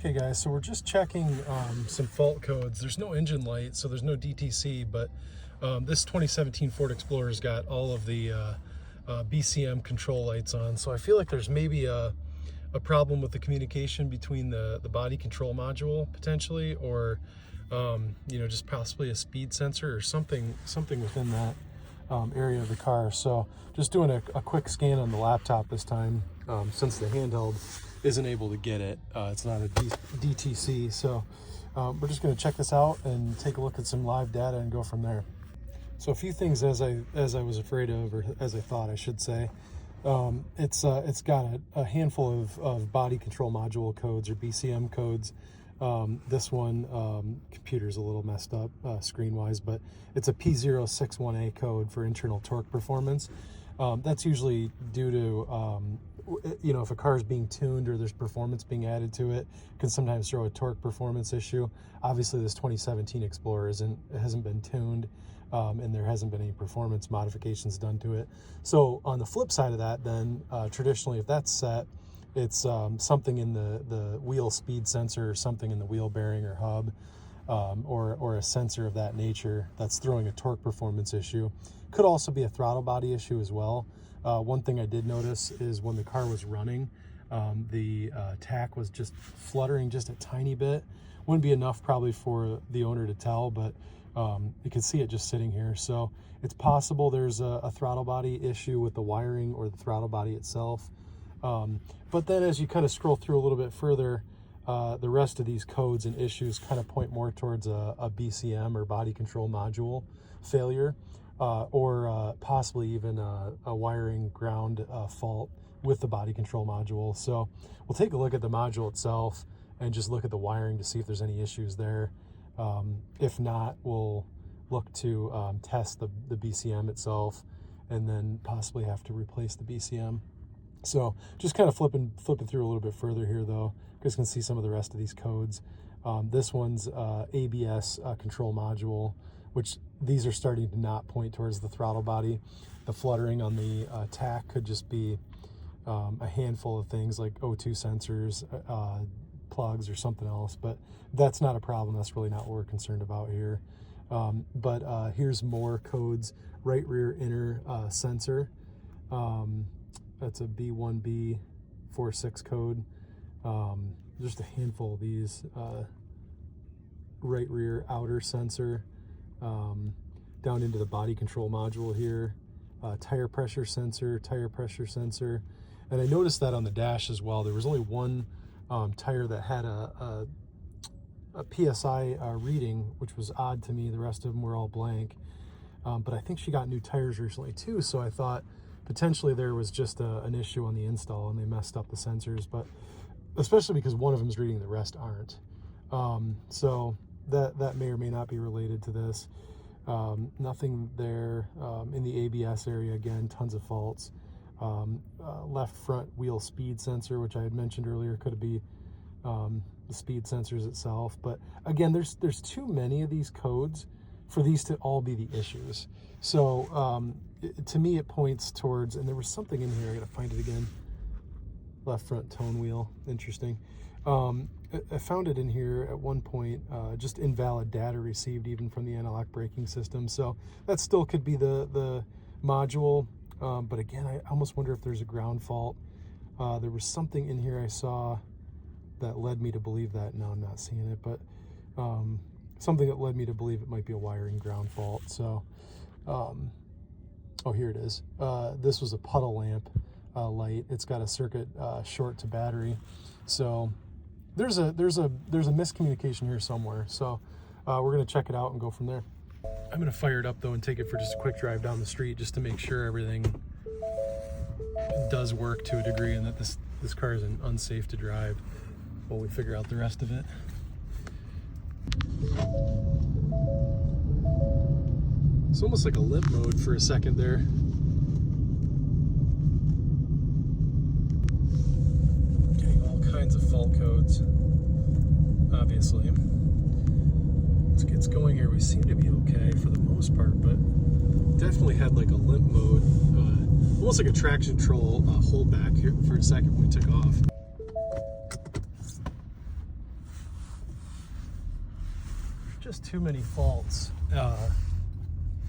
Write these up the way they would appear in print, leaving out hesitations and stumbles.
Okay guys, so we're just checking some fault codes. There's no engine light, so there's no DTC, but this 2017 Ford Explorer's got all of the BCM control lights on. So I feel like there's maybe a problem with the communication between the body control module potentially, or you know, just possibly a speed sensor or something within that area of the car. So just doing a quick scan on the laptop this time, since the handheld isn't able to get it. It's not a DTC, so we're just going to check this out and take a look at some live data and go from there. So a few things as I was afraid of, or as I thought I should say. It's got a handful of body control module codes, or BCM codes. This one, computer's a little messed up screen wise, but it's a P061A code for internal torque performance. That's usually due to you know, if a car is being tuned or there's performance being added to it, can sometimes throw a torque performance issue. Obviously this 2017 Explorer hasn't been tuned, and there hasn't been any performance modifications done to it. So on the flip side of that, then traditionally, if that's set, it's something in the wheel speed sensor, or something in the wheel bearing or hub, or a sensor of that nature that's throwing a torque performance issue. Could also be a throttle body issue as well. One thing I did notice is when the car was running, the tach was just fluttering just a tiny bit. Wouldn't be enough probably for the owner to tell, but you can see it just sitting here. So it's possible there's a throttle body issue with the wiring or the throttle body itself. But then as you kind of scroll through a little bit further, the rest of these codes and issues kind of point more towards a BCM or body control module failure, or possibly even a wiring ground fault with the body control module. So we'll take a look at the module itself and just look at the wiring to see if there's any issues there. If not, we'll look to test the BCM itself, and then possibly have to replace the BCM. So just kind of flipping through a little bit further here though, you guys can see some of the rest of these codes. This one's ABS control module, which these are starting to not point towards the throttle body. The fluttering on the tach could just be a handful of things like O2 sensors, plugs, or something else, but that's not a problem. That's really not what we're concerned about here. But here's more codes. Right rear inner sensor. That's a B1B46 code. Just a handful of these. Right rear outer sensor, down into the body control module here. Tire pressure sensor, and I noticed that on the dash as well. There was only one tire that had a PSI reading, which was odd to me. The rest of them were all blank, but I think she got new tires recently too, so I thought potentially there was just an issue on the install and they messed up the sensors, but especially because one of them is reading, the rest aren't. So that may or may not be related to this. Nothing there. In the ABS area, again, tons of faults. Left front wheel speed sensor, which I had mentioned earlier, could be the speed sensors itself. But again, there's too many of these codes for these to all be the issues. So to me, it points towards, and there was something in here, I gotta find it again. Left front tone wheel, interesting. I found it in here at one point, just invalid data received even from the anti-lock braking system. So that still could be the module. But again, I almost wonder if there's a ground fault. There was something in here I saw that led me to believe that. No, I'm not seeing it, but something that led me to believe it might be a wiring ground fault. So, oh, here it is. This was a puddle lamp light. It's got a circuit short to battery. So there's a miscommunication here somewhere. So we're gonna check it out and go from there. I'm gonna fire it up though and take it for just a quick drive down the street just to make sure everything does work to a degree and that this car isn't unsafe to drive while we figure out the rest of it. It's almost like a limp mode for a second there. Getting all kinds of fault codes, obviously. Let's get going here. We seem to be okay for the most part, but definitely had like a limp mode, almost like a traction control holdback here for a second when we took off. just too many faults,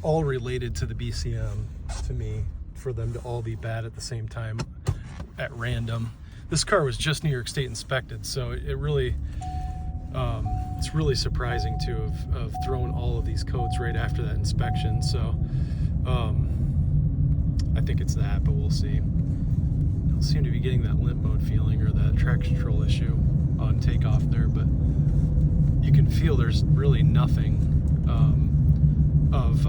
all related to the BCM to me, for them to all be bad at the same time at random. This car was just New York State inspected, so it really, it's really surprising to have thrown all of these codes right after that inspection. So I think it's that, but we'll see. I don't seem to be getting that limp mode feeling or that traction control issue on takeoff there, but you can feel there's really nothing of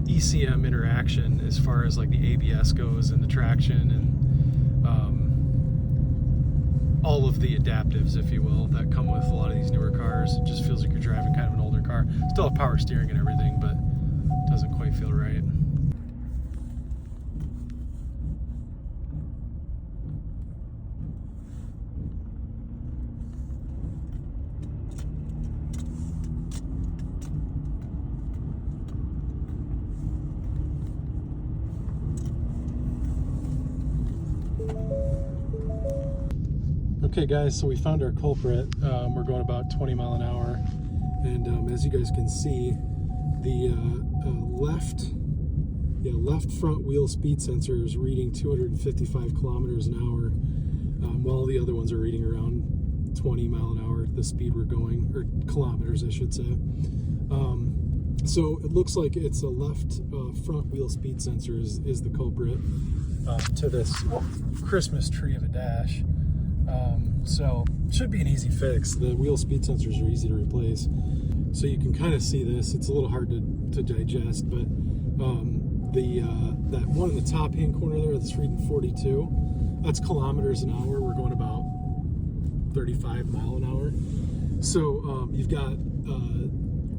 ECM interaction as far as like the ABS goes and the traction and all of the adaptives, if you will, that come with a lot of these newer cars. It just feels like you're driving kind of an older car. Still have power steering and everything, but it doesn't quite feel right. Okay guys, so we found our culprit. We're going about 20 mile an hour, and as you guys can see, the left front wheel speed sensor is reading 255 kilometers an hour, while the other ones are reading around 20 mile an hour, the speed we're going, or kilometers I should say. So it looks like it's a left front wheel speed sensor is the culprit to this Christmas tree of a dash. So it should be an easy fix. The wheel speed sensors are easy to replace. So you can kind of see this. It's a little hard to digest, but that one in the top hand corner there that's reading 42, that's kilometers an hour. We're going about 35 mile an hour. So you've got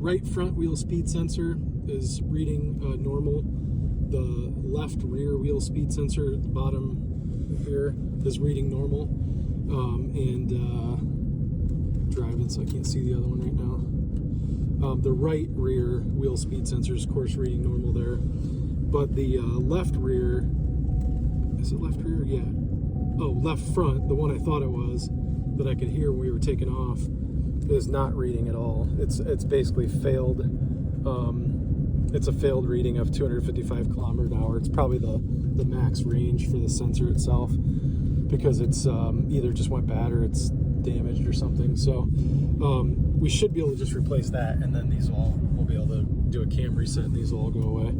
right front wheel speed sensor is reading normal. The left rear wheel speed sensor at the bottom here is reading normal. Driving, so I can't see the other one right now. The right rear wheel speed sensor is, of course, reading normal there. But the left rear, is it left rear? Yeah. Oh, left front, the one I thought it was, that I could hear when we were taking off, is not reading at all. It's basically failed. It's a failed reading of 255 kilometers an hour. It's probably the max range for the sensor itself, because it's either just went bad or it's damaged or something. So we should be able to just replace that, and then these we'll be able to do a cam reset and these will all go away.